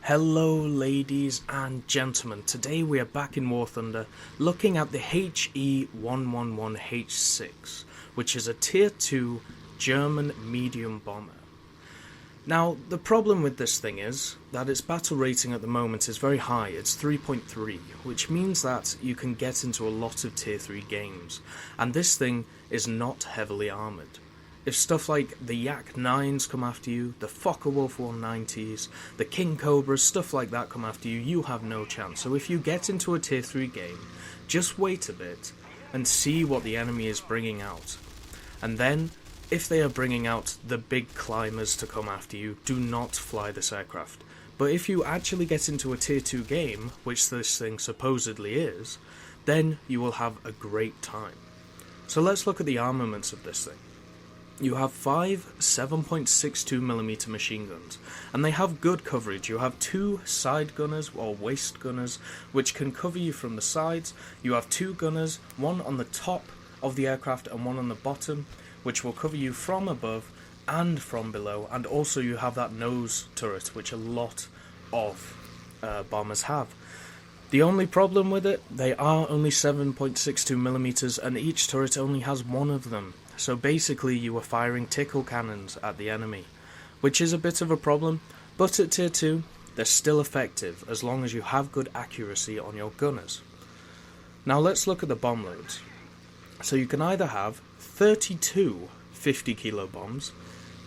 Hello ladies and gentlemen, today we are back in War Thunder looking at the HE-111 H-6, which is a Tier 2 German medium bomber. Now, the problem with this thing is that its battle rating at the moment is very high, it's 3.3, which means that you can get into a lot of Tier 3 games, and this thing is not heavily armoured. If stuff like the Yak-9s come after you, the Focke-Wulf 190s, the King Cobras, stuff like that come after you, you have no chance. So if you get into a Tier 3 game, just wait a bit and see what the enemy is bringing out. And then, if they are bringing out the big climbers to come after you, do not fly this aircraft. But if you actually get into a Tier 2 game, which this thing supposedly is, then you will have a great time. So let's look at the armaments of this thing. You have 5 7.62mm machine guns, and they have good coverage. You have 2 side gunners, or waist gunners, which can cover you from the sides. You have 2 gunners, one on the top of the aircraft and one on the bottom, which will cover you from above and from below, and also you have that nose turret, which a lot of bombers have. The only problem with it, they are only 7.62mm, and each turret only has one of them. So basically you are firing tickle cannons at the enemy, which is a bit of a problem, but at Tier 2, they're still effective as long as you have good accuracy on your gunners. Now let's look at the bomb loads. So you can either have 32 50 kilo bombs,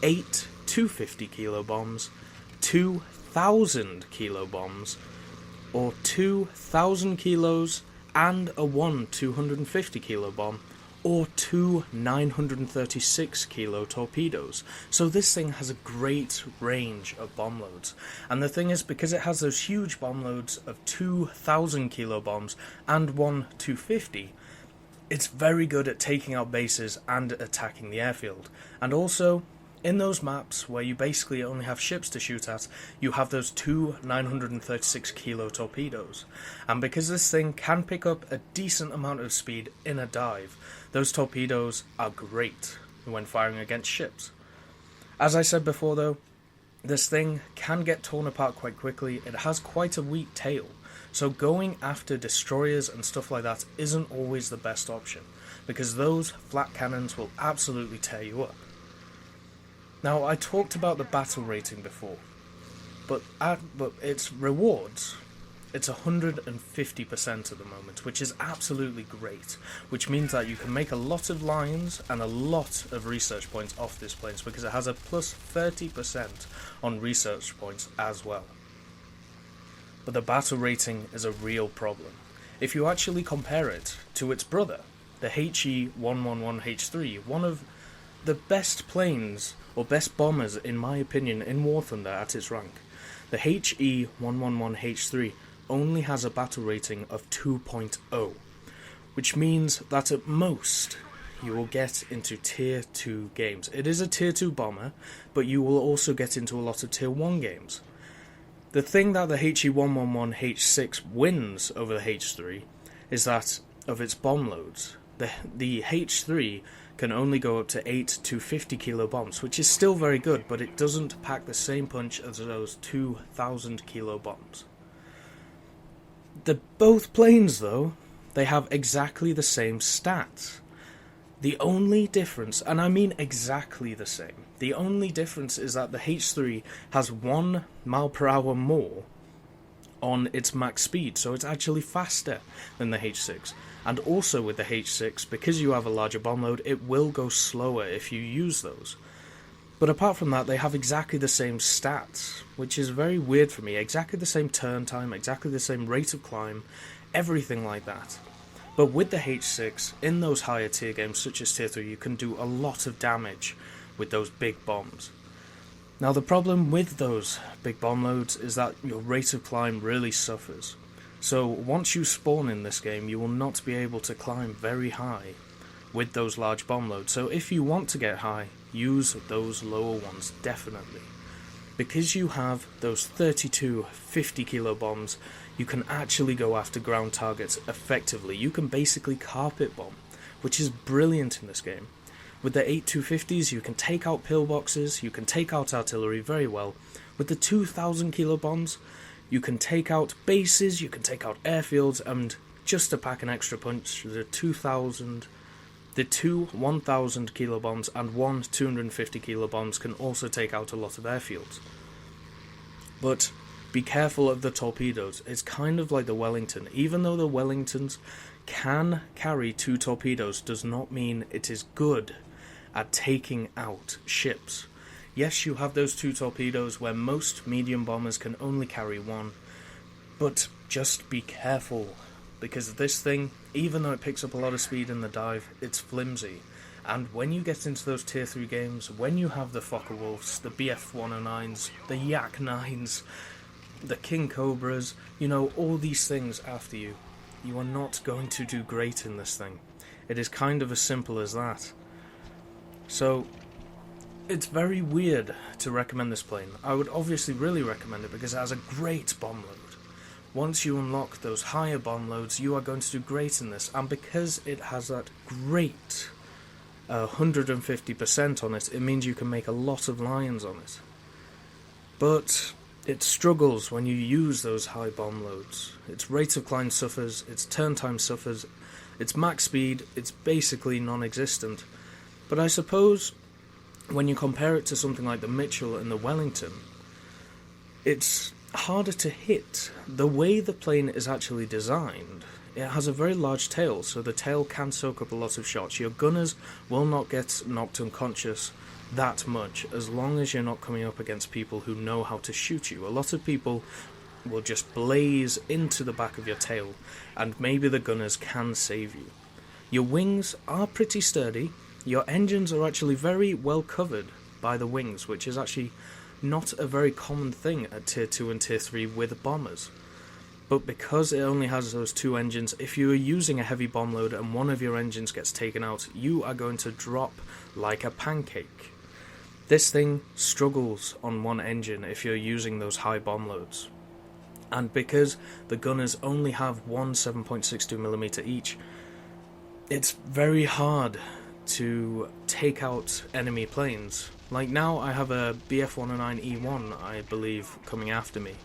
8 250 kilo bombs, 2,000 kilo bombs, or 2,000 kilos and a 1 250 kilo bomb, or 2 936 kilo torpedoes. So this thing has a great range of bomb loads. And the thing is, because it has those huge bomb loads of 2,000 kilo bombs and 1 250, it's very good at taking out bases and attacking the airfield. And also, in those maps where you basically only have ships to shoot at, you have those 2 936 kilo torpedoes. And because this thing can pick up a decent amount of speed in a dive, those torpedoes are great when firing against ships. As I said before though, this thing can get torn apart quite quickly. It has quite a weak tail, so going after destroyers and stuff like that isn't always the best option, because those flat cannons will absolutely tear you up. Now, I talked about the battle rating before, but its rewards, it's 150% at the moment, which is absolutely great, which means that you can make a lot of lines and a lot of research points off this place, because it has a plus 30% on research points as well. But the battle rating is a real problem. If you actually compare it to its brother, the HE-111 H-3, one of the best planes, or best bombers in my opinion, in War Thunder at its rank, the HE-111 H-3 only has a battle rating of 2.0, which means that at most you will get into Tier 2 games. It is a Tier 2 bomber, but you will also get into a lot of Tier 1 games. The thing that the HE-111 H-6 wins over the H-3 is that of its bomb loads. The H-3 can only go up to 8 250 kilo bombs, which is still very good, but it doesn't pack the same punch as those 2,000 kilo bombs. Both planes, though, they have exactly the same stats. The only difference, and I mean exactly the same, the only difference is that the H-3 has 1 mile per hour more on its max speed, so it's actually faster than the H-6. And also with the H-6, because you have a larger bomb load, it will go slower if you use those. But apart from that, they have exactly the same stats, which is very weird for me. Exactly the same turn time, exactly the same rate of climb, everything like that. But with the H-6, in those higher tier games such as Tier 3, you can do a lot of damage with those big bombs. Now the problem with those big bomb loads is that your rate of climb really suffers. So once you spawn in this game, you will not be able to climb very high with those large bomb loads. So if you want to get high, use those lower ones, definitely. Because you have those 32 50 kilo bombs, you can actually go after ground targets effectively. You can basically carpet bomb, which is brilliant in this game. With the 8 250s, you can take out pillboxes, you can take out artillery very well. With the 2,000 kilo bombs, You can take out bases, you can take out airfields, and just to pack an extra punch, the two 1,000 kilo bombs and one 250 kilo bombs can also take out a lot of airfields. But be careful of the torpedoes. It's kind of like the Wellington. Even though the Wellingtons can carry 2 torpedoes, does not mean it is good at taking out ships. Yes, you have those 2 torpedoes where most medium bombers can only carry 1, but just be careful, because this thing, even though it picks up a lot of speed in the dive, it's flimsy. And when you get into those tier 3 games, when you have the Fokker Wolves, the BF-109s, the Yak 9s, the King Cobras, all these things after you, you are not going to do great in this thing. It is kind of as simple as that. So, it's very weird to recommend this plane. I would obviously really recommend it because it has a great bomb load. Once you unlock those higher bomb loads, you are going to do great in this. And because it has that great 150% on it, it means you can make a lot of Lions on it. But it struggles when you use those high bomb loads. Its rate of climb suffers, its turn time suffers, its max speed, it's basically non-existent. But I suppose when you compare it to something like the Mitchell and the Wellington, it's harder to hit. The way the plane is actually designed, it has a very large tail, so the tail can soak up a lot of shots. Your gunners will not get knocked unconscious that much, as long as you're not coming up against people who know how to shoot you. A lot of people will just blaze into the back of your tail, and maybe the gunners can save you. Your wings are pretty sturdy. Your engines are actually very well covered by the wings, which is actually not a very common thing at Tier 2 and Tier 3 with bombers. But because it only has those 2 engines, if you are using a heavy bomb load and one of your engines gets taken out, you are going to drop like a pancake. This thing struggles on one engine if you're using those high bomb loads. And because the gunners only have one 7.62mm each, it's very hard to take out enemy planes. Like now I have a BF-109E1, I believe, coming after me.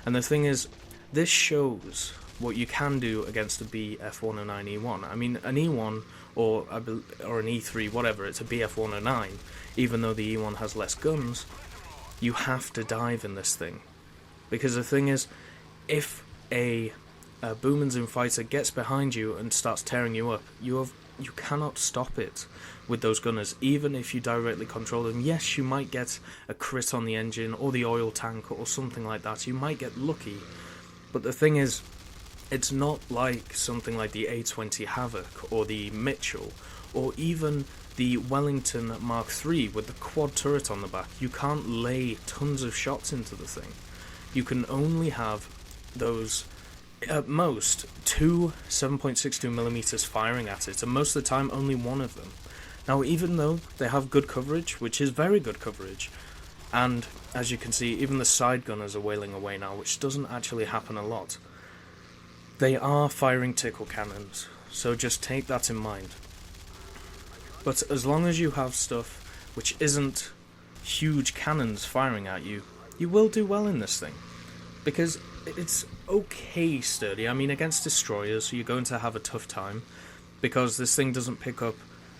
And the thing is, this shows what you can do against a BF-109E1. I mean, an E1 or an E3, whatever, it's a BF-109. Even though the E1 has less guns, you have to dive in this thing. Because the thing is, if a Boomers fighter gets behind you and starts tearing you up, you cannot stop it with those gunners, even if you directly control them. Yes, you might get a crit on the engine or the oil tank or something like that. You might get lucky. But the thing is, it's not like something like the A-20 Havoc or the Mitchell or even the Wellington Mark III with the quad turret on the back. You can't lay tons of shots into the thing. You can only have those, at most, 2 7.62mm firing at it, and most of the time only one of them. Now, even though they have good coverage, which is very good coverage, and as you can see, even the side gunners are wailing away now, which doesn't actually happen a lot, they are firing tickle cannons, so just take that in mind. But as long as you have stuff which isn't huge cannons firing at you, you will do well in this thing. Because it's okay sturdy. I mean, against destroyers, you're going to have a tough time, because this thing doesn't pick up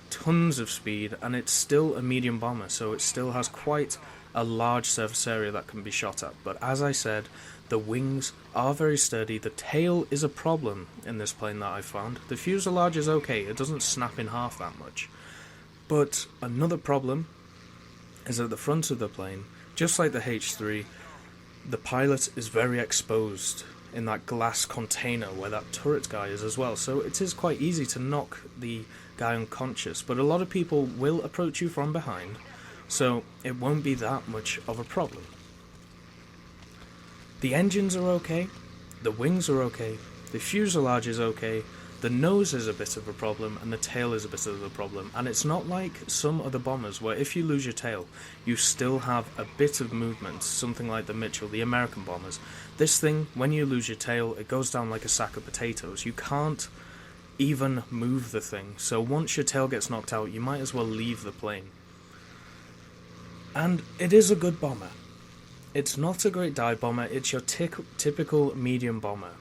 tons of speed, and it's still a medium bomber, so it still has quite a large surface area that can be shot at. But as I said, the wings are very sturdy. The tail is a problem in this plane that I found. The fuselage is okay, it doesn't snap in half that much. But another problem is at the front of the plane, just like the H-3, the pilot is very exposed in that glass container where that turret guy is as well, so it is quite easy to knock the guy unconscious, but a lot of people will approach you from behind, so it won't be that much of a problem. The engines are okay, the wings are okay, the fuselage is okay, the nose is a bit of a problem, and the tail is a bit of a problem. And it's not like some other bombers where if you lose your tail, you still have a bit of movement, something like the Mitchell, the American bombers. This thing, when you lose your tail, it goes down like a sack of potatoes. You can't even move the thing, so once your tail gets knocked out, you might as well leave the plane. And it is a good bomber. It's not a great dive bomber, it's your typical medium bomber.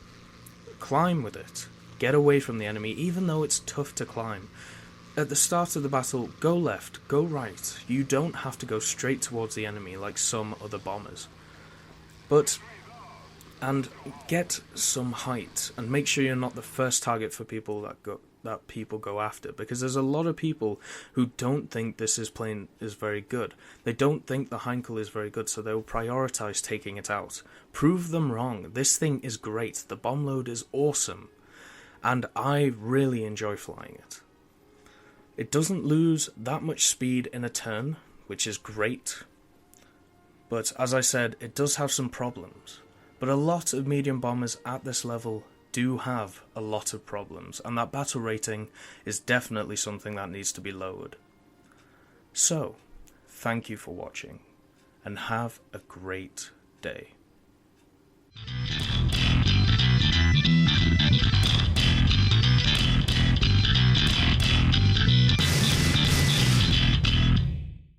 Climb with it. Get away from the enemy, even though it's tough to climb. At the start of the battle, go left, go right. You don't have to go straight towards the enemy like some other bombers. And get some height, and make sure you're not the first target for people that people go after, because there's a lot of people who don't think this plane is very good. They don't think the Heinkel is very good, so they'll prioritize taking it out. Prove them wrong. This thing is great. The bomb load is awesome, and I really enjoy flying it. It doesn't lose that much speed in a turn, which is great, but as I said, it does have some problems. But a lot of medium bombers at this level do have a lot of problems, and that battle rating is definitely something that needs to be lowered. So, thank you for watching, and have a great day.